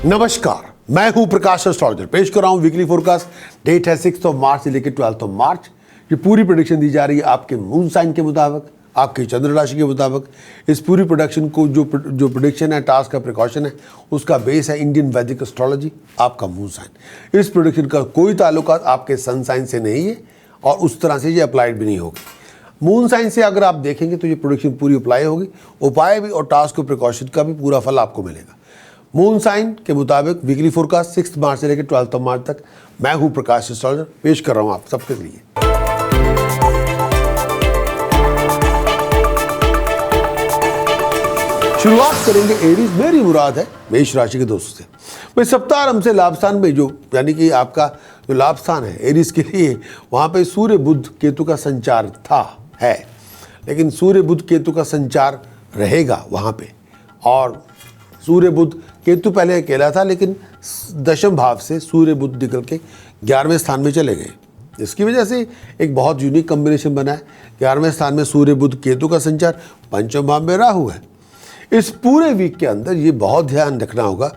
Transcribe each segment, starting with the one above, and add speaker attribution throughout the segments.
Speaker 1: नमस्कार, मैं हूं प्रकाश एस्ट्रोलॉजर। पेश कर रहा हूं वीकली फोरकास्ट। डेट है 6 मार्च से लेकर 12 मार्च। ये पूरी प्रोडिक्शन दी जा रही है आपके मून साइन के मुताबिक, आपकी चंद्र राशि के मुताबिक। इस पूरी प्रोडक्शन को जो प्रोडिक्शन है, टास्क का प्रिकॉशन है, उसका बेस है इंडियन वैदिक एस्ट्रोलॉजी, आपका मून साइन। इस प्रोडिक्शन का कोई ताल्लुकात आपके सन साइन से नहीं है और उस तरह से ये अप्लाइड भी नहीं होगी। मून साइन से अगर आप देखेंगे तो ये प्रोडिक्शन पूरी अप्लाई होगी। उपाय भी और टास्क और प्रिकॉशन का भी पूरा फल आपको मिलेगा। मून साइन के मुताबिक वीकली फोरकास्ट 6 मार्च से लेकर 12 मार्च तक। मैं हूं प्रकाश एस्ट्रोलॉजर, पेश कर रहा हूं आप सबके लिए। शुरुआत करेंगे एरीज, मेरी मुराद है मेष राशि के दोस्तों से। भाई सप्ताह आरंभ से लाभ स्थान में जो यानी कि आपका जो लाभ स्थान है एरीज के लिए, वहां पे सूर्य बुध केतु का संचार है, लेकिन सूर्य बुध केतु का संचार रहेगा वहां पे। और सूर्य बुध केतु पहले अकेला था, लेकिन दशम भाव से सूर्य बुध निकल के 11वें स्थान में चले गए, जिसकी वजह से एक बहुत यूनिक कॉम्बिनेशन बना है। 11वें स्थान में सूर्य बुध केतु का संचार, पंचम भाव में राहु है। इस पूरे वीक के अंदर ये बहुत ध्यान रखना होगा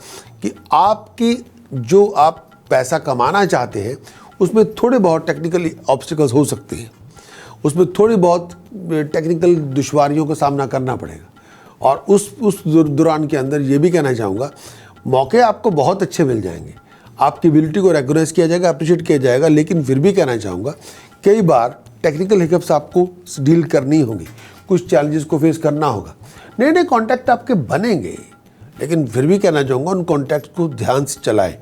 Speaker 1: कि आपकी जो आप पैसा कमाना चाहते हैं उसमें थोड़े बहुत टेक्निकल ऑब्स्टिकल्स हो सकते हैं, उसमें थोड़ी बहुत टेक्निकल दुश्वारियों का सामना करना पड़ेगा। और उस दौरान के अंदर ये भी कहना चाहूँगा, मौके आपको बहुत अच्छे मिल जाएंगे, आपकी एबिलिटी को रिकॉग्नाइज किया जाएगा, अप्रिशिएट किया जाएगा। लेकिन फिर भी कहना चाहूँगा, कई बार टेक्निकल हिकअप्स आपको डील करनी होगी, कुछ चैलेंजेस को फेस करना होगा। नए नए कॉन्टैक्ट आपके बनेंगे, लेकिन फिर भी कहना चाहूँगा उन कॉन्टैक्ट को ध्यान से चलाएं।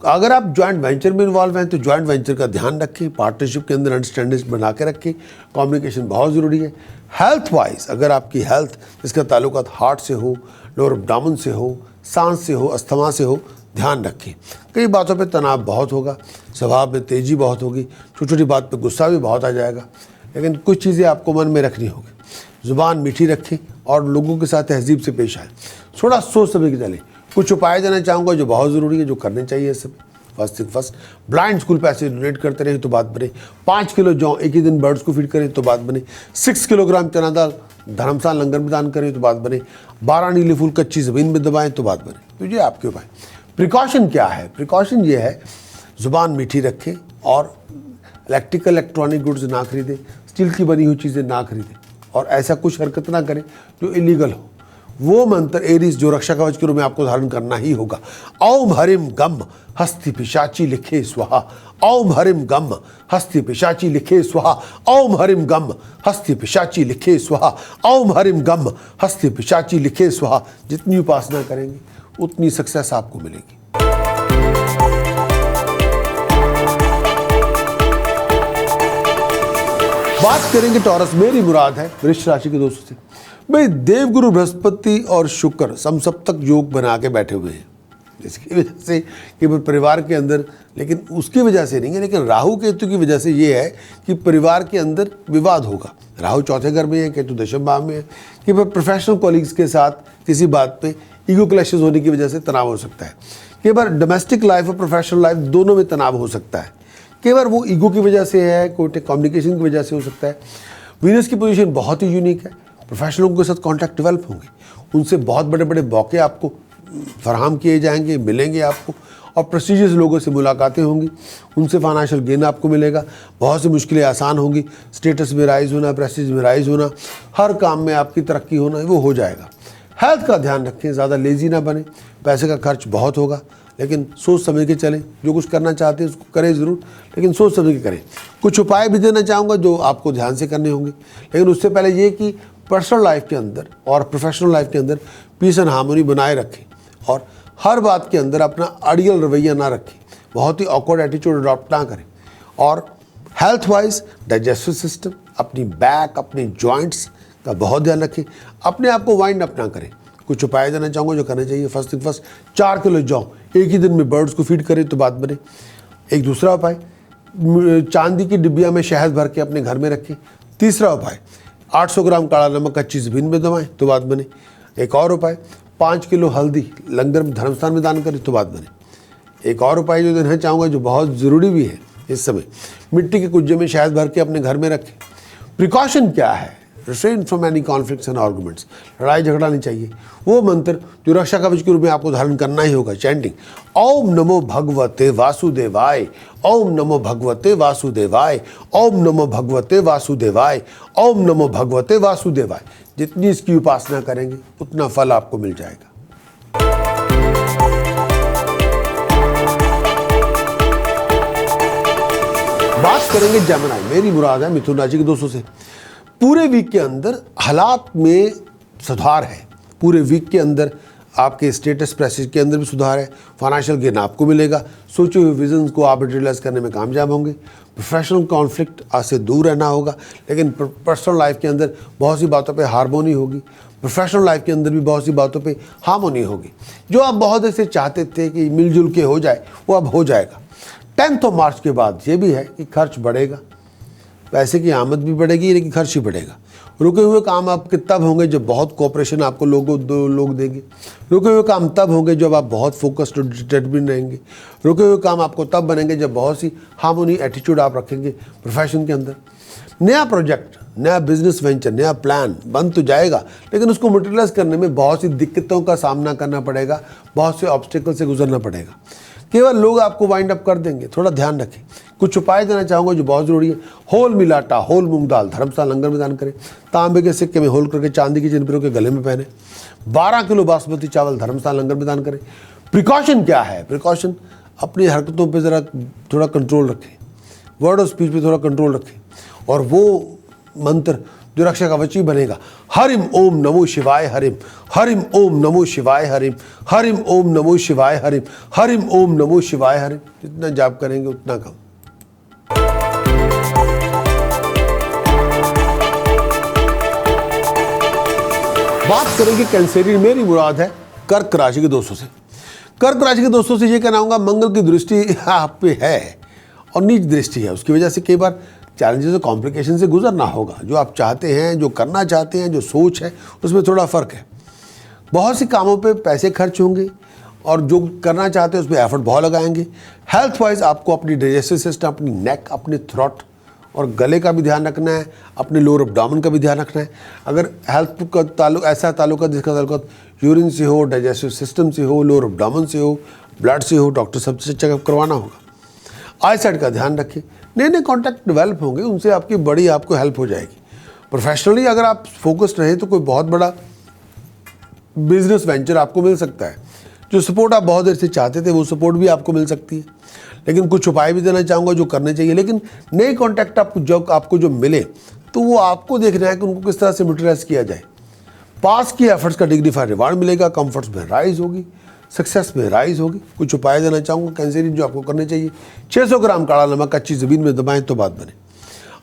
Speaker 1: अगर आप जॉइंट वेंचर में इन्वॉल्व हैं तो जॉइंट वेंचर का ध्यान रखें, पार्टनरशिप के अंदर अंडरस्टैंडिंग बना के रखें। कम्युनिकेशन बहुत ज़रूरी है। हेल्थ वाइज अगर आपकी हेल्थ जिसका ताल्लुकात हार्ट से हो, लोअर एब्डोमेन से हो, सांस से हो, अस्थमा से हो, ध्यान रखें। कई बातों पे तनाव बहुत होगा, स्वभाव में तेज़ी बहुत होगी, छोटी छोटी बात पे गुस्सा भी बहुत आ जाएगा, लेकिन कुछ चीज़ें आपको मन में रखनी होगी। ज़ुबान मीठी रखें और लोगों के साथ तहजीब से पेश आए, थोड़ा सोच समझ के चलें। कुछ उपाय देना चाहूँगा जो बहुत ज़रूरी है, जो करने चाहिए सब। फर्स्ट ब्लाइंड स्कूल पैसे डोनेट करते रहे तो बात बने। 5 किलो जौ एक ही दिन बर्ड्स को फीड करें तो बात बने। 6 किलोग्राम चना दाल धर्मशाला लंगर में दान करें तो बात बने। 12 नीले फूल कच्ची ज़मीन में दबाएं तो बात बने। तो ये आपके उपाय। प्रिकॉशन क्या है? प्रिकॉशन ये है, ज़ुबान मीठी रखें और इलेक्ट्रिकल इलेक्ट्रॉनिक गुड्स ना खरीदें, स्टील की बनी हुई चीज़ें ना खरीदें, और ऐसा कुछ हरकत ना करें जो इलीगल हो। वो मंत्र एरीज जो रक्षा कवच के रूप में आपको धारण करना ही होगा। ओम हरिम गम हस्ति पिशाची लिखे स्वाहा। ओम हरिम गम हस्ति पिशाची लिखे स्वाहा। ओम हरिम गम हस्ति पिशाची लिखे स्वाहा। ओम हरिम गम हस्ति पिशाची लिखे स्वाहा। जितनी उपासना करेंगे उतनी सक्सेस आपको मिलेगी। बात करेंगे टॉरस, मेरी मुराद है वृष राशि के दोस्तों से। भाई देवगुरु बृहस्पति और शुक्र समसप्तक योग बना के बैठे हुए हैं, जिसकी वजह से केवल परिवार के अंदर, लेकिन उसकी वजह से नहीं है, लेकिन राहु केतु की वजह से ये है कि परिवार के अंदर विवाद होगा। राहु चौथे घर में है, केतु दशम भाव में है। कि प्रोफेशनल कॉलीग्स के साथ किसी बात पे ईगो क्लैशेस होने की वजह से तनाव हो सकता है। कई बार डोमेस्टिक लाइफ और प्रोफेशनल लाइफ दोनों में तनाव हो सकता है। कई बार वो ईगो की वजह से है, कोई कम्युनिकेशन की वजह से हो सकता है। वीनस की पोजीशन बहुत ही यूनिक है। प्रोफेशनलों के साथ कॉन्टैक्ट डेवलप होंगे, उनसे बहुत बड़े बड़े मौके आपको फराहम किए जाएंगे, मिलेंगे आपको, और प्रेस्टिजियस लोगों से मुलाकातें होंगी, उनसे फाइनेंशियल गेन आपको मिलेगा। बहुत सी मुश्किलें आसान होंगी। स्टेटस में राइज होना, प्रेस्टीज में राइज होना, हर काम में आपकी तरक्की होना, वो हो जाएगा। हेल्थ का ध्यान रखें, ज़्यादा लेजी ना बने। पैसे का खर्च बहुत होगा, लेकिन सोच समझ के चलें। जो कुछ करना चाहते हैं उसको करें ज़रूर, लेकिन सोच समझ के करें। कुछ उपाय भी देना चाहूँगा जो आपको ध्यान से करने होंगे, लेकिन उससे पहले ये कि पर्सनल लाइफ के अंदर और प्रोफेशनल लाइफ के अंदर पीस एंड हार्मनी बनाए रखें, और हर बात के अंदर अपना अड़ियल रवैया ना रखें, बहुत ही ऑकवर्ड एटीट्यूड अडॉप्ट ना करें। और हेल्थ वाइज डाइजेस्टिव सिस्टम, अपनी बैक, अपनी जॉइंट्स का बहुत ध्यान रखें। अपने आप को वाइंड अप ना करें। कुछ उपाय देना चाहूँगा जो करना चाहिए। फर्स्ट 4 किलो जौ एक ही दिन में बर्ड्स को फीड करें तो बात बने। एक दूसरा उपाय, चांदी की डिब्बिया में शहद भर के अपने घर में रखें। तीसरा उपाय, 800 ग्राम काला नमक कच्ची ज़मीन में दबाएं तो बात बने। एक और उपाय, 5 किलो हल्दी लंगर में धर्मस्थान में दान करें तो बात बने। एक और उपाय जो देना चाहूँगा जो बहुत ज़रूरी भी है इस समय, मिट्टी के कुज्जे में शहद भर के अपने घर में रखें। प्रिकॉशन क्या है? Refrain from any conflicts and arguments, लड़ाई झगड़ा नहीं चाहिए। वो मंत्र जो रक्षा कवच के रूप में आपको धारण करना ही होगा, चैंटिंग ओम नमो भगवते वासुदेवाय, ओम नमो भगवते वासुदेवाय, ओम नमो भगवते वासुदेवाय, ओम नमो भगवते वासुदेवाय। जितनी इसकी उपासना करेंगे उतना फल आपको मिल जाएगा। बात करेंगे जेमिनी, मेरी मुराद है मिथुन राशि के दोस्तों से। पूरे वीक के अंदर हालात में सुधार है, पूरे वीक के अंदर आपके स्टेटस प्रेस्टीज के अंदर भी सुधार है, फाइनेंशियल गेन आपको मिलेगा, सोचे हुए विजन्स को आप रियलाइज करने में कामयाब होंगे। प्रोफेशनल कॉन्फ्लिक्ट आज से दूर रहना होगा, लेकिन पर्सनल लाइफ के अंदर बहुत सी बातों पे हार्मोनी होगी, प्रोफेशनल लाइफ के अंदर भी बहुत सी बातों पे हार्मोनी होगी। जो आप बहुत ऐसे चाहते थे कि मिलजुल के हो जाए, वो अब हो जाएगा। 10 मार्च के बाद ये भी है कि खर्च बढ़ेगा, पैसे की आमद भी बढ़ेगी लेकिन खर्च ही बढ़ेगा। रुके हुए काम आपके तब होंगे जब बहुत कोऑपरेशन आपको लोग देंगे। रुके हुए काम तब होंगे जब आप बहुत फोकस्ड और डिटरमिन रहेंगे। रुके हुए काम आपको तब बनेंगे जब बहुत सी हार्मोनी एटीट्यूड आप रखेंगे प्रोफेशन के अंदर। नया प्रोजेक्ट, नया बिजनेस वेंचर, नया प्लान बन तो जाएगा, लेकिन उसको मटेरियलाइज करने में बहुत सी दिक्कतों का सामना करना पड़ेगा, बहुत से ऑब्स्टिकल से गुजरना पड़ेगा। केवल लोग आपको वाइंड अप कर देंगे, थोड़ा ध्यान रखें। कुछ उपाय देना चाहूँगा जो बहुत ज़रूरी है। होल मिल आटा, होल मूंग दाल धर्मशाला लंगर में दान करें। तांबे के सिक्के में होल करके चांदी की जिनपरों के गले में पहने। 12 किलो बासमती चावल धर्मशाला लंगर में दान करें। प्रिकॉशन क्या है? प्रिकॉशन अपनी हरकतों पर ज़रा थोड़ा कंट्रोल रखें, वर्ड ऑफ स्पीच पे थोड़ा कंट्रोल रखें, और वो मंत्र जो रक्षा कवची बनेगा, हरिम ओम नमो शिवाय हरिम, हरिम ओम नमो शिवाय हरिम, हरिम ओम नमो शिवाय हरिम, हरिम ओम नमो शिवाय हरिम। जितना जाप करेंगे उतना कम। बात करेंगे कैंसेरियन, मेरी मुराद है कर्क राशि के दोस्तों से। कर्क राशि के दोस्तों से ये कहना होगा, मंगल की दृष्टि आप पे है और नीच दृष्टि है, उसकी वजह से कई बार चैलेंजेस और कॉम्प्लिकेशन से गुजरना होगा। जो आप चाहते हैं, जो करना चाहते हैं, जो सोच है, उसमें थोड़ा फ़र्क है। बहुत सी कामों पे पैसे खर्च होंगे और जो करना चाहते हैं उसमें एफर्ट बहुत लगाएंगे। हेल्थ वाइज आपको अपनी डाइजेस्टिव सिस्टम, अपनी नेक, अपने थ्रोट और गले का भी ध्यान रखना है, अपने लोअर एब्डोमेन का भी ध्यान रखना है। अगर हेल्थ का ताल्लुक ऐसा ताल्लुक है जिसका ताल्लुक यूरिन से हो, डाइजेस्टिव सिस्टम से हो, लोअर एब्डोमेन से हो, ब्लड से हो, डॉक्टर सबसे चेकअप करवाना होगा। आई साइड का ध्यान रखें। नए नए कॉन्टैक्ट डेवलप होंगे, उनसे आपकी बड़ी आपको हेल्प हो जाएगी। प्रोफेशनली अगर आप फोकस्ड रहे तो कोई बहुत बड़ा बिजनेस वेंचर आपको मिल सकता है। जो सपोर्ट आप बहुत देर से चाहते थे वो सपोर्ट भी आपको मिल सकती है। लेकिन कुछ उपाय भी देना चाहूँगा जो करने चाहिए। लेकिन नए कॉन्टैक्ट आपको जो मिले तो वो आपको देखना है कि उनको किस तरह से यूटिलाइज किया जाए। पास की एफर्ट्स का डिग्निफाइड रिवार्ड मिलेगा, कंफर्ट्स में राइज होगी, सक्सेस में राइज होगी। कुछ उपाय देना चाहूँगा कैंसेरियन जो आपको करने चाहिए। 600 ग्राम काला नमक कच्ची ज़मीन में दबाएं तो बात बने।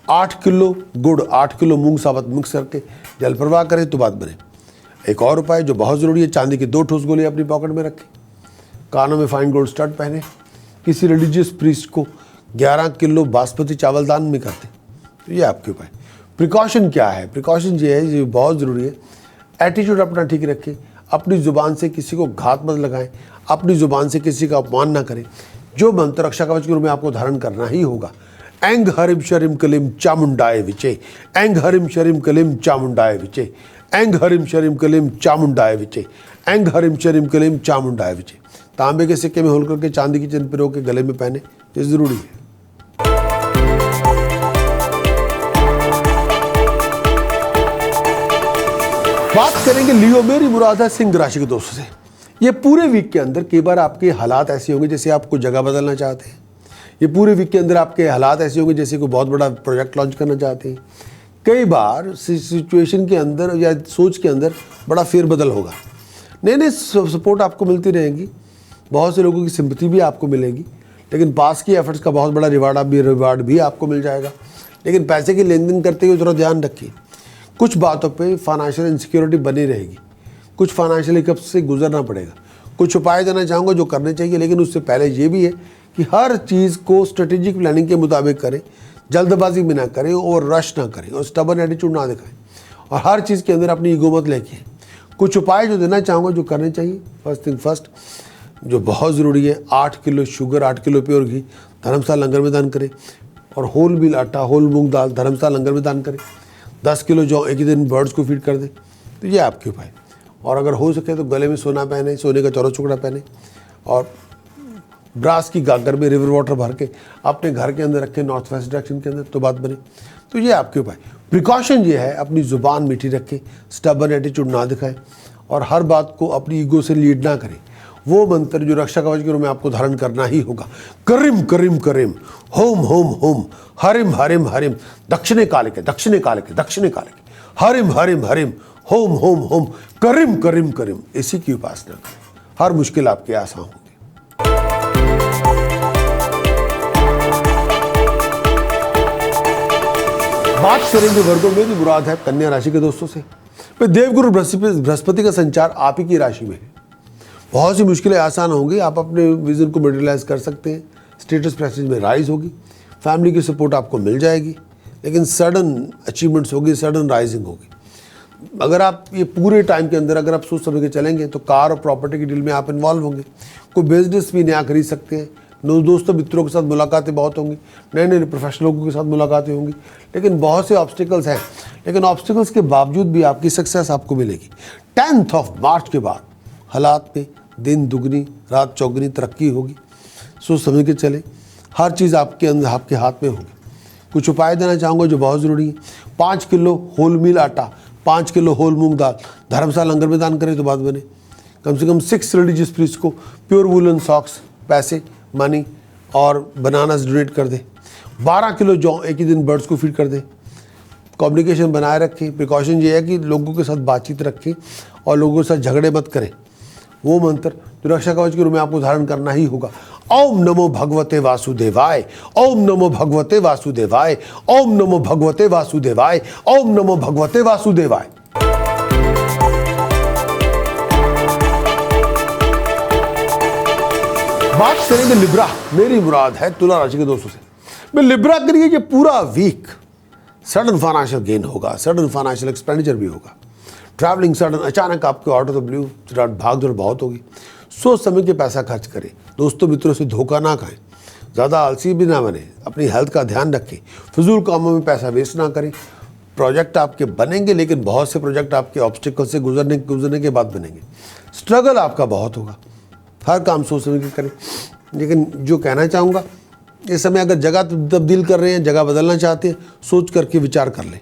Speaker 1: 8 किलो गुड़, 8 किलो मूंग साबुत मिक्स करके जल प्रवाह करें तो बात बने। एक और उपाय जो बहुत ज़रूरी है, चांदी की 2 ठोस गोली अपनी पॉकेट में रखें। कानों में फाइन गोल्ड स्टड पहने। किसी रिलीजियस प्रीस्ट को 11 किलो बासमती चावल दान में करते। तो ये आपके उपाय। प्रिकॉशन क्या है? प्रिकॉशन ये है, ये बहुत ज़रूरी है। एटीट्यूड अपना ठीक रखें। अपनी ज़ुबान से किसी को घात मत लगाएं, अपनी ज़ुबान से किसी का अपमान ना करें। जो मंत्र रक्षा कवच के रूप में आपको धारण करना ही होगा, एंग हरिम शरिम कलिम चामुंडाय विचे, एंग हरिम शरिम कलिम चामुंडाय विचे, एंग हरिम शरिम कलिम चामुंडाय विचे, एंग हरिम शरिम कलिम चामुंडाय विचे। तांबे के सिक्के में होल करके चांदी की चिन्ह पिरो के गले में पहने, ये ज़रूरी है। बात करेंगे लियो, मेरी मुराद है सिंह राशि के दोस्तों से। ये पूरे वीक के अंदर कई बार आपके हालात ऐसे होंगे जैसे आपको जगह बदलना चाहते हैं। ये पूरे वीक के अंदर आपके हालात ऐसे होंगे जैसे कोई बहुत बड़ा प्रोजेक्ट लॉन्च करना चाहते हैं। कई बार सिचुएशन के अंदर या सोच के अंदर बड़ा फेरबदल होगा। नए नए सपोर्ट आपको मिलती रहेंगी, बहुत से लोगों की सिंपैथी भी आपको मिलेगी। लेकिन पास की एफर्ट्स का बहुत बड़ा रिवार्ड भी आपको मिल जाएगा। लेकिन पैसे की लेन देन करते हुए थोड़ा ध्यान रखिए। कुछ बातों पे फाइनेंशियल इनसिक्योरिटी बनी रहेगी, कुछ फाइनेंशियल हिकअप्स से गुजरना पड़ेगा। कुछ उपाय देना चाहूँगा जो करने चाहिए, लेकिन उससे पहले ये भी है कि हर चीज़ को स्ट्रेटेजिक प्लानिंग के मुताबिक करें, जल्दबाजी में ना करें और रश ना करें और स्टबर्न एटीट्यूड ना दिखाएं, और हर चीज़ के अंदर अपनी ईगो मत लेके। कुछ उपाय जो देना चाहूँगा जो करने चाहिए, फर्स्ट थिंग फर्स्ट जो बहुत ज़रूरी है, 8 किलो शुगर, 8 किलो प्योर घी धर्मशाला लंगर में दान करें, और होल व्हील आटा, होल मूंग दाल धर्मशाला लंगर में दान करें। 10 किलो जौ एक ही दिन बर्ड्स को फीड कर दे। तो ये आपके उपाय। और अगर हो सके तो गले में सोना पहने, सोने का चौरा चुकड़ा पहने, और ब्रास की गागर में रिवर वाटर भर के अपने घर के अंदर रखें, नॉर्थ वेस्ट डायरेक्शन के अंदर, तो बात बने। तो ये आपके उपाय। प्रिकॉशन ये है, अपनी ज़ुबान मीठी रखें, स्टबर्न एटीट्यूड ना दिखाएं, और हर बात को अपनी ईगो से लीड ना करें। वो मंत्र जो रक्षा कवच के रूप में आपको धारण करना ही होगा, करिम करिम करिम, होम होम होम, हरिम हरिम हरिम, दक्षिणे काले के, दक्षिणे काले के, दक्षिणे काले के, हरिम हरिम हरिम, होम होम होम, करिम करिम करिम। इसी की उपासना करें, हर मुश्किल आपकी आसान होगी। बात करेंगे वर्गों में, भी मुराद है कन्या राशि के दोस्तों से। भाई देवगुरु बृहस्पति का संचार आप ही की राशि में है। बहुत सी मुश्किलें आसान होंगी, आप अपने विजन को मटेरियलाइज कर सकते हैं, स्टेटस प्रेस्टीज में राइज होगी, फैमिली की सपोर्ट आपको मिल जाएगी, लेकिन सडन अचीवमेंट्स होगी, सडन राइजिंग होगी। अगर आप ये पूरे टाइम के अंदर अगर आप सोच समझ के चलेंगे तो कार और प्रॉपर्टी की डील में आप इन्वॉल्व होंगे, कोई बिजनेस भी नया खरीद सकते हैं, दोस्तों मित्रों के साथ मुलाकातें बहुत होंगी, नए नए प्रोफेशनल लोगों के साथ मुलाकातें होंगी, लेकिन बहुत से ऑब्स्टिकल्स हैं, लेकिन ऑब्स्टिकल्स के बावजूद भी आपकी सक्सेस आपको मिलेगी। 10 मार्च के बाद हालात में दिन दुगनी रात चौगनी तरक्की होगी। सोच समझ के चले, हर चीज़ आपके अंदर आपके हाथ में होगी। कुछ उपाय देना चाहूँगा जो बहुत ज़रूरी है। 5 किलो होल मील आटा, 5 किलो होल मूंग दाल धर्मशाला लंगर में दान करें तो बात बने। कम से कम 6 रिलीजियस प्रीस्ट को प्योर वुलन सॉक्स, पैसे, मनी और बनानास डोनेट कर दे। 12 किलो जौ एक ही दिन बर्ड्स को फीड कर दे। कम्युनिकेशन बनाए रखें। प्रिकॉशन ये है कि लोगों के साथ बातचीत रखें और लोगों के साथ झगड़े मत करें। वो मंत्र जो रक्षा कवच के रूप में आपको धारण करना ही होगा, ओम नमो भगवते वासुदेवाय, ओम नमो भगवते वासुदेवाय, ओम नमो भगवते वासुदेवाय, ओम नमो भगवते वासुदेवाय। बात करेंगे लिब्रा, मेरी मुराद है तुला राशि के दोस्तों से। मैं लिब्रा के लिए ये पूरा वीक सडन फाइनेंशियल गेन होगा, सडन फाइनेंशियल एक्सपेंडिचर भी होगा, ट्रैवलिंग सडन, अचानक आपके आउट ऑफ द ब्लू भाग दौड़ बहुत होगी। सोच समझ के पैसा खर्च करें, दोस्तों मित्रों से धोखा ना खाएं, ज़्यादा आलसी भी ना बने, अपनी हेल्थ का ध्यान रखें, फिजूल कामों में पैसा वेस्ट ना करें। प्रोजेक्ट आपके बनेंगे, लेकिन बहुत से प्रोजेक्ट आपके ऑब्स्टिकल से गुजरने के बाद बनेंगे। स्ट्रगल आपका बहुत होगा, हर काम सोच समझ के करें। लेकिन जो कहना चाहूँगा, इस समय अगर जगह तब्दील कर रहे हैं, जगह बदलना चाहते हैं, सोच करके विचार कर लें,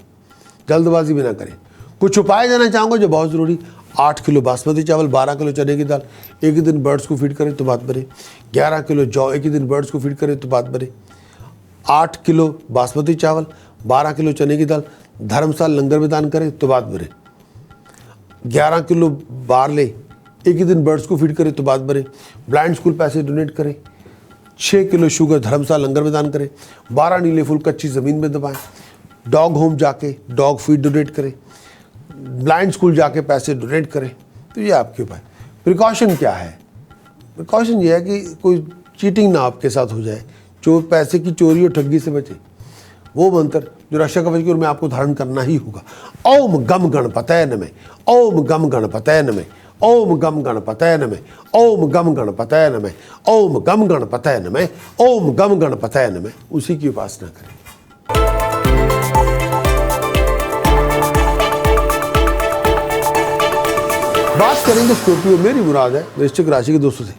Speaker 1: जल्दबाजी भी ना करें। कुछ उपाय देना चाहूँगा जो बहुत ज़रूरी। 8 किलो बासमती चावल, 12 किलो चने की दाल एक ही दिन बर्ड्स को फीड करें तो बात बने। 11 किलो जौ एक ही दिन बर्ड्स को फीड करें तो बात बने। 8 किलो बासमती चावल, 12 किलो चने की दाल धर्मशाला लंगर में दान करें तो बात बने। 11 किलो बारले एक ही दिन बर्ड्स को फीड करें तो बात बने। ब्लाइंड स्कूल पैसे डोनेट करें। 6 किलो शुगर धर्मशाला लंगर में दान करें। 12 नीले फूल कच्ची ज़मीन में दबाएं। डॉग होम जाके डॉग फीड डोनेट करें। ब्लाइंड स्कूल जाके पैसे डोनेट करें। तो ये आपके उपाय। प्रिकॉशन क्या है? प्रिकॉशन ये है कि कोई चीटिंग ना आपके साथ हो जाए, पैसे की चोरी और ठगी से बचे। वो मंत्र जो रक्षा कवच के रूप में आपको धारण करना ही होगा। ओम गम गणपतये नमः, ओम गम गणपतये नमः, ओम गम गणपतये नमः, ओम गम गणपतये नमः, ओम गम गणपतये नमः, ओम गम गणपतये नमः। उसी की उपासना करें। बात करेंगे स्कॉर्पियो, मेरी मुराद है वृश्चिक राशि के दोस्तों से।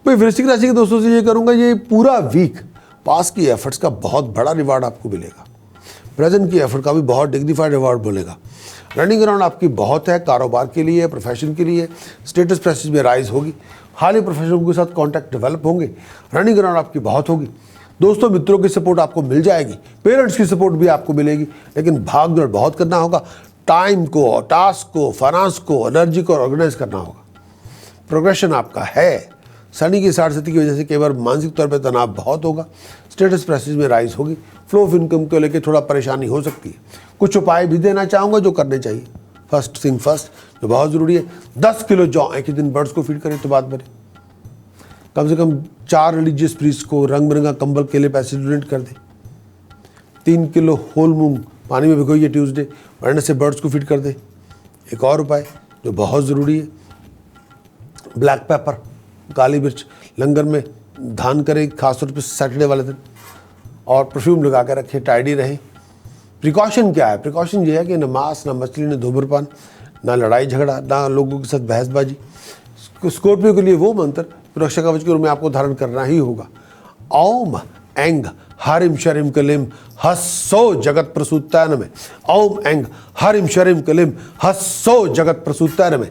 Speaker 1: भाई वृश्चिक राशि के दोस्तों से ये करूंगा, ये पूरा वीक पास की एफर्ट्स का बहुत बड़ा रिवार्ड आपको मिलेगा। प्रेजेंट की एफर्ट का भी बहुत डिग्निफाइड रिवार्ड मिलेगा। रनिंग अराउंड आपकी बहुत है, कारोबार के लिए, प्रोफेशन के लिए, स्टेटस प्रेस्टीज में राइज होगी। हाल ही प्रोफेशनल के साथ कॉन्टैक्ट डेवलप होंगे। रनिंग अराउंड आपकी बहुत होगी। दोस्तों मित्रों की सपोर्ट आपको मिल जाएगी। पेरेंट्स की सपोर्ट भी आपको मिलेगी, लेकिन भाग दौड़ बहुत करना होगा। टाइम को, टास्क को, फाइनेंस को, एनर्जी को ऑर्गेनाइज करना होगा। प्रोग्रेशन आपका है। शनि की 60 स्थिति की वजह से केवल मानसिक तौर पर तनाव बहुत होगा। स्टेटस प्रेस्टीज में राइज होगी। फ्लो ऑफ इनकम को लेकर थोड़ा परेशानी हो सकती है। कुछ उपाय भी देना चाहूँगा जो करने चाहिए। फर्स्ट थिंग फर्स्ट, जो बहुत ज़रूरी है, 10 किलो जौ एक ही दिन बर्ड्स को फीड करें तो बात बने। कम से कम 4 रिलीजियस प्रीस्ट को रंग बिरंगा कंबल के लिए पैसे डोनेट कर दें। 3 किलो होल मूंग पानी में भिगोइए ट्यूसडे, वेडनेसडे बर्ड्स को फीड कर दें। एक और उपाय जो बहुत ज़रूरी है, ब्लैक पेपर, काली मिर्च लंगर में दान करें, खासतौर पर सैटरडे वाले दिन, और परफ्यूम लगा के रखें, टाइडी रहें। प्रिकॉशन क्या है? प्रिकॉशन ये है कि न मांस, न मछली, न धूम्रपान, ना लड़ाई झगड़ा, ना लोगों के साथ बहसबाजी। स्कॉर्पियो के लिए वो मंत्र रक्षा कवच के रूप में आपको धारण करना ही होगा। ओम एंग हरिम शरिम कलिम हस्सो जगत प्रसूताय नमः। ओम एंग हरिम शरिम कलिम हस्सो जगत प्रसूताय नमः।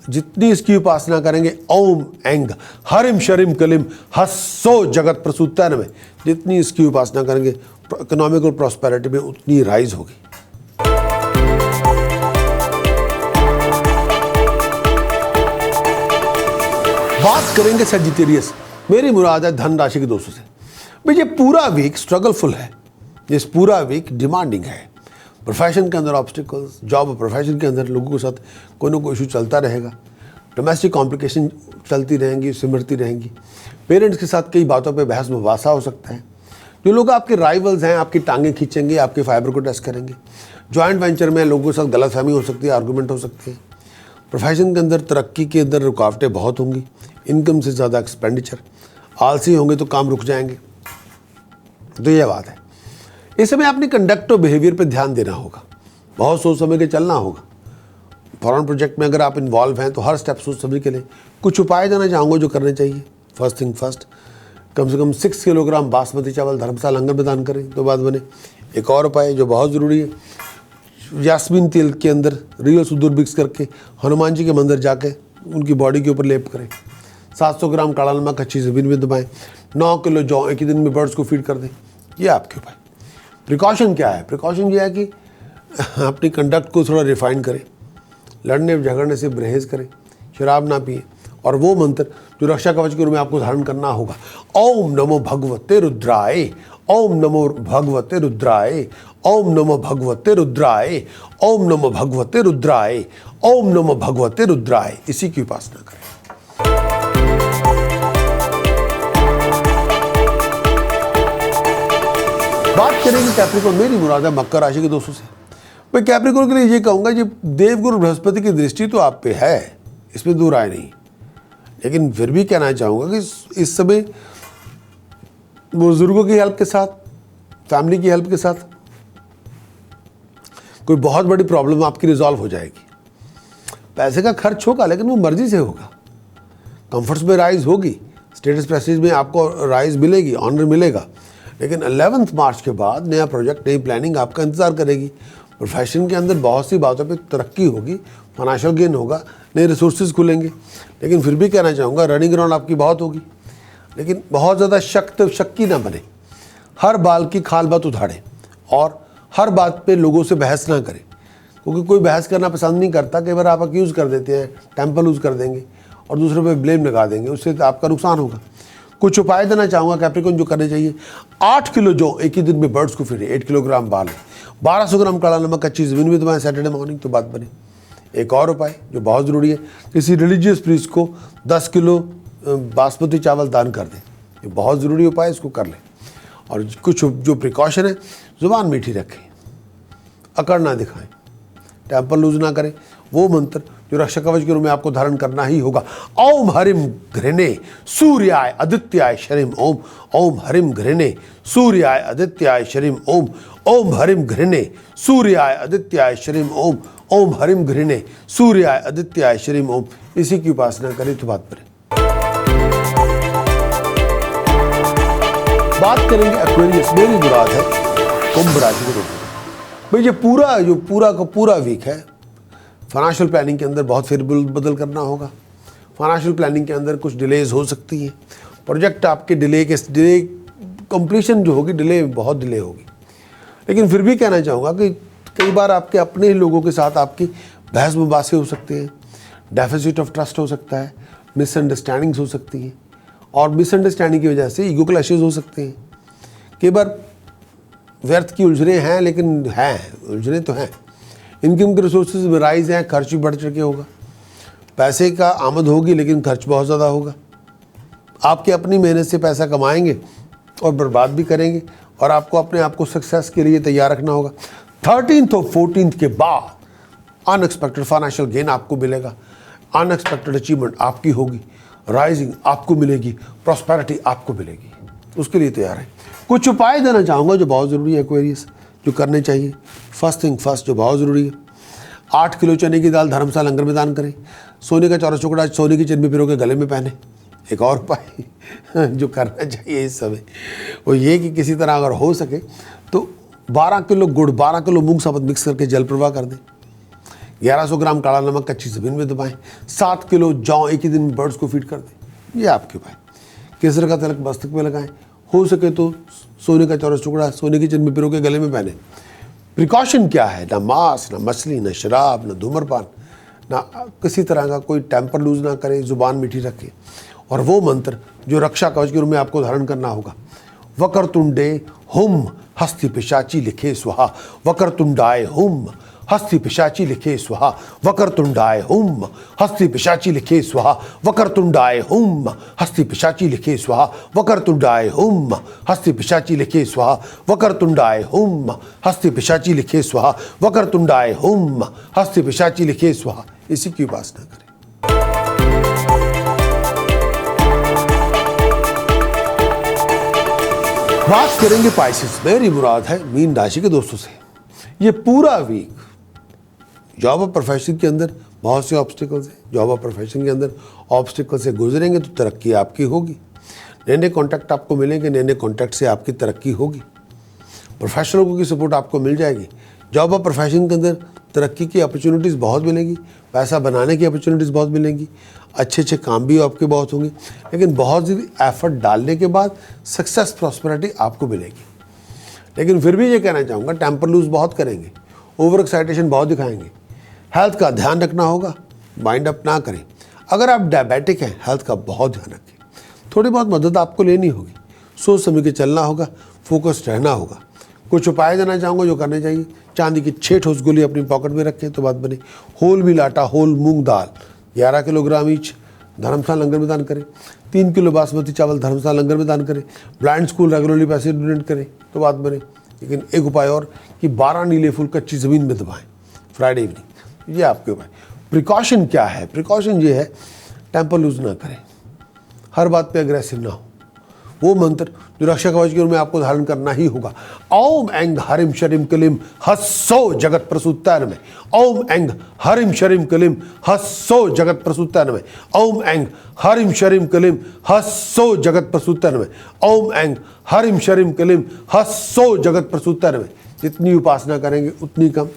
Speaker 1: जितनी इसकी उपासना करेंगे, ओम एंग हरिम शरिम कलिम हस्सो जगत प्रसूताय नमः, जितनी इसकी उपासना करेंगे इकोनॉमिकल प्रॉस्पेरिटी में उतनी राइज होगी। बात करेंगे सजिटेरियस, मेरी मुराद है धन राशि के दोस्तों से। भाई ये पूरा वीक स्ट्रगलफुल है, ये पूरा वीक डिमांडिंग है। प्रोफेशन के अंदर ऑब्स्टिकल्स, जॉब और प्रोफेशन के अंदर लोगों के साथ कोई ना कोई इशू चलता रहेगा। डोमेस्टिक कॉम्प्लिकेशन चलती रहेंगी, सिमरती रहेंगी। पेरेंट्स के साथ कई बातों पे बहस मुबासा हो सकता है। जो लोग आपके राइवल्स हैं, आपकी टांगें खींचेंगे, आपके फाइबर को टेस्ट करेंगे। जॉइंट वेंचर में लोगों के साथ गलतफहमी हो सकती है, आर्गूमेंट हो सकते हैं। प्रोफेशन के अंदर तरक्की के अंदर रुकावटें बहुत होंगी, इनकम से ज़्यादा एक्सपेंडिचर, आलसी होंगे तो काम रुक जाएंगे। तो ये बात है। इस समय अपनी कंडक्ट और बिहेवियर पे ध्यान देना होगा, बहुत सोच समझ के चलना होगा। फॉरेन प्रोजेक्ट में अगर आप इन्वॉल्व हैं तो हर स्टेप सोच समझ के लिए कुछ उपाय देना चाहूँगा जो करने चाहिए। फर्स्ट थिंग फर्स्ट, कम से कम 6 किलोग्राम बासमती चावल धर्मशाला लंगर में दान करें तो बात बने। एक और उपाय जो बहुत ज़रूरी है, यास्मीन तेल के अंदर रियल सुदूर मिक्स करके हनुमान जी के मंदिर जाके उनकी बॉडी के ऊपर लेप करें। 700 ग्राम काला नमक अच्छी ज़मीन में दबाएं। 9 किलो जौ एक ही दिन में बर्ड्स को फीड कर दें। ये आपके उपाय। प्रिकॉशन क्या है? प्रिकॉशन ये है कि अपनी कंडक्ट को थोड़ा रिफाइन करें, लड़ने झगड़ने से परहेज करें, शराब ना पिए, और वो मंत्र जो रक्षा कवच के रूप में आपको धारण करना होगा, ओम नमो भगवते रुद्राय, ओम नमो भगवते रुद्राय, ओम नमो भगवते रुद्राय, ओम नमो भगवते रुद्राय, ओम नमो भगवते रुद्राय, इसी की उपासना करें। बात करेंगे कैप्रिकॉर्न, मेरी मुराद है मकर राशि के दोस्तों से। मैं कैप्रिकॉर्न के लिए ये कहूँगा कि देवगुरु बृहस्पति की दृष्टि तो आप पे है, इसमें दूर आए नहीं, लेकिन फिर भी कहना चाहूँगा कि इस समय बुजुर्गों की हेल्प के साथ, फैमिली की हेल्प के साथ कोई बहुत बड़ी प्रॉब्लम आपकी रिजॉल्व हो जाएगी। पैसे का खर्च होगा लेकिन वो मर्जी से होगा। कंफर्ट्स में राइज होगी, स्टेटस प्रेस्टीज में आपको राइज मिलेगी, ऑनर मिलेगा। लेकिन 11 मार्च के बाद नया प्रोजेक्ट, नई प्लानिंग आपका इंतजार करेगी। प्रोफेशन के अंदर बहुत सी बातों पे तरक्की होगी, फाइनेंशियल गेन होगा, नए रिसोर्सेज खुलेंगे। लेकिन फिर भी कहना चाहूँगा रनिंग ग्राउंड आपकी बहुत होगी, लेकिन बहुत ज़्यादा शक्की ना बने। हर बाल की खाल बात उठाड़ें और हर बात पे लोगों से बहस ना करें, क्योंकि कोई बहस करना पसंद नहीं करता। कई बार आप अक्यूज़ कर देते हैं, टेम्पर लूज कर देंगे और दूसरों पे ब्लेम लगा देंगे, उससे आपका नुकसान होगा। कुछ उपाय देना चाहूँगा कैप्रिकॉर्न जो करने चाहिए। 8 किलो जौ एक ही दिन में बर्ड्स को फिर 8 किलोग्राम बाल, 1200 ग्राम काला नमक अच्छी ज़मीन में दबाएं सैटरडे मॉर्निंग तो बात बने। एक और उपाय जो बहुत ज़रूरी है, किसी रिलीजियस प्रीस्ट को 10 किलो बासमती चावल दान कर दें। ये बहुत ज़रूरी उपाय, इसको कर लें। और कुछ जो प्रिकॉशन है, ज़ुबान मीठी रखें, अकड़ ना दिखाएं, टेम्पर लूज ना करें। वो मंत्र जो रक्षा कवच के रूप में आपको धारण करना ही होगा, ओम हरिम घृणे सूर्याय आदित्याय शरीम ओम, ओम हरिम घृणे सूर्याय आदित्याय शरीम ओम, ओम हरिम घृणे सूर्याय आदित्याय शरीम ओम, ओम हरिम घृणे सूर्याय आदित्याय शरीम ओम, इसी की उपासना करें तो बात करें। बात करेंगे एक्वेरियस, मेरी मुराद है कुंभ राशि के रूप में। भाई ये पूरा वीक है, फाइनेंशियल प्लानिंग के अंदर बहुत फेरबदल करना होगा। फाइनेंशियल प्लानिंग के अंदर कुछ डिलेज हो सकती हैं। प्रोजेक्ट आपके डिले कंप्लीशन जो होगी, बहुत डिले होगी। लेकिन फिर भी कहना चाहूँगा कि कई बार आपके अपने ही लोगों के साथ आपकी बहस मुबासे हो सकते हैं, डेफिसिट ऑफ ट्रस्ट हो सकता है, मिसअंडरस्टैंडिंग्स हो सकती हैं, और मिसअंडरस्टैंडिंग की वजह से ईगो क्लैशेस हो सकते हैं। कई बार व्यर्थ की उलझने हैं, लेकिन हैं उलझने तो हैं। इनकम के रिसोर्सेज में राइज हैं, खर्च भी बढ़ चढ़ के होगा। पैसे का आमद होगी लेकिन खर्च बहुत ज़्यादा होगा। आपके अपनी मेहनत से पैसा कमाएंगे और बर्बाद भी करेंगे, और आपको अपने आप को सक्सेस के लिए तैयार रखना होगा। 13th और 14th के बाद अनएक्सपेक्टेड फाइनेंशियल गेन आपको मिलेगा, अनएक्सपेक्टेड अचीवमेंट आपकी होगी, राइजिंग आपको मिलेगी, प्रॉस्पेरिटी आपको मिलेगी। उसके लिए तैयार है। कुछ उपाय देना चाहूँगा जो बहुत ज़रूरी है एक्वेरियस, जो करने चाहिए। फर्स्ट थिंग फर्स्ट जो बहुत ज़रूरी है, 8 किलो चने की दाल धर्मशाला लंगर में दान करें। सोने का चौरा टुकड़ा सोने की चेन में पिरो के गले में पहने। एक और उपाय जो करना चाहिए इस समय वो ये कि किसी तरह अगर हो सके तो 12 किलो गुड़ 12 किलो मूंग साबुत मिक्स करके जल प्रवाह कर दें। 1100 ग्राम काला नमक कच्ची ज़मीन में दबाएं। 7 किलो जौ एक ही दिन में बर्ड्स को फीड कर दें। ये आपके उपाय। केसर का तिलक मस्तक में लगाएं। हो सके तो सोने का चौरस टुकड़ा सोने की चेन में पिरो के गले में पहने। प्रिकॉशन क्या है? ना मांस, ना मछली, ना शराब, ना धूम्रपान, ना किसी तरह का कोई टेम्पर लूज ना करें, ज़ुबान मीठी रखें। और वो मंत्र जो रक्षा कवच के रूप में आपको धारण करना होगा, वक्रतुंडे हुम हस्ति पिशाची लिखे स्वाहा, वक्रतुंडाय हुम हस्ति पिशाची लिखे स्वाहा, वक्रतुंडाय हुम हस्ति पिशाची लिखे स्वाहा, वक्रतुंडाय हुम हस्ति पिशाची लिखे स्वाहा, वक्रतुंडाय हुम हस्ति पिशाची लिखे स्वाहा, वक्रतुंडाय हुम हस्ति पिशाची लिखे स्वाहा, वक्रतुंडाय हुम हस्ति पिशाची लिखे स्वाहा। इसी की उपासना करें। बात करेंगे पाइसेस। मेरी मुराद है मीन राशि के दोस्तों से। ये पूरा वीक जॉब और प्रोफेशन के अंदर बहुत से ऑब्स्टिकल्स हैं। जॉब और प्रोफेशन के अंदर ऑब्स्टिकल से गुजरेंगे तो तरक्की आपकी होगी। नए नए कॉन्टैक्ट आपको मिलेंगे, नए नए कॉन्टैक्ट से आपकी तरक्की होगी। प्रोफेशनलों की सपोर्ट आपको मिल जाएगी। जॉब और प्रोफेशन के अंदर तरक्की की अपॉर्चुनिटीज़ बहुत मिलेंगी, पैसा बनाने की अपॉर्चुनिटीज़ बहुत मिलेंगी, अच्छे अच्छे काम भी आपके बहुत होंगे। लेकिन बहुत ज़्यादा एफर्ट डालने के बाद सक्सेस प्रॉस्पेरिटी आपको मिलेगी। लेकिन फिर भी ये कहना चाहूँगा, टेम्पर लूज बहुत करेंगे, ओवर एक्साइटेशन बहुत दिखाएंगे। हेल्थ का ध्यान रखना होगा, माइंड अप ना करें। अगर आप डायबिटिक हैं, हेल्थ का बहुत ध्यान रखें। थोड़ी बहुत मदद आपको लेनी होगी, सोच समझ के चलना होगा, फोकस्ड रहना होगा। कुछ उपाय देना चाहूँगा जो करने चाहिए। चांदी की 6 ठोस गोली अपनी पॉकेट में रखें तो बात बने। होल व्हील आटा, होल मूंग दाल 11 किलोग्राम ईच धर्मशाला लंगर में दान करें। 3 किलो बासमती चावल धर्मशाला लंगर में दान करें। ब्लाइंड स्कूल रेगुलरली पैसे डोनेट करें तो बात बने। लेकिन एक उपाय और कि 12 नीले फूल कच्ची ज़मीन में दबाएं फ्राइडे इवनिंग। ये आपके उपाय। प्रिकॉशन क्या है? प्रिकॉशन ये है, टेम्पर लूज ना करें, हर बात पे अग्रेसिव ना हो। वो मंत्र जो रक्षा कवच के रूप में आपको धारण करना ही होगा। ओम ऐंग हरिम शरिम कलिम हस्सो जगत प्रसूतान में। ओम ऐंग हरिम शरिम कलिम हस्सो जगत प्रसूतान में। ओम ऐंग हरिम शरिम कलिम हस्सो जगत प्रसूतान में। ओम ऐंग हरिम शरिम कलिम हस्सो जगत प्रसूतान में। जितनी उपासना करेंगे उतनी कम,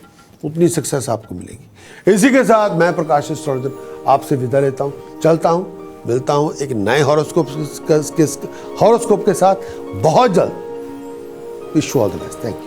Speaker 1: उतनी सक्सेस आपको मिलेगी। इसी के साथ मैं प्रकाश एस्ट्रोलॉजर आपसे विदा लेता हूँ, चलता हूँ, मिलता हूँ एक नए हॉरोस्कोप के साथ बहुत जल्द। Wish you all the best. Thank you.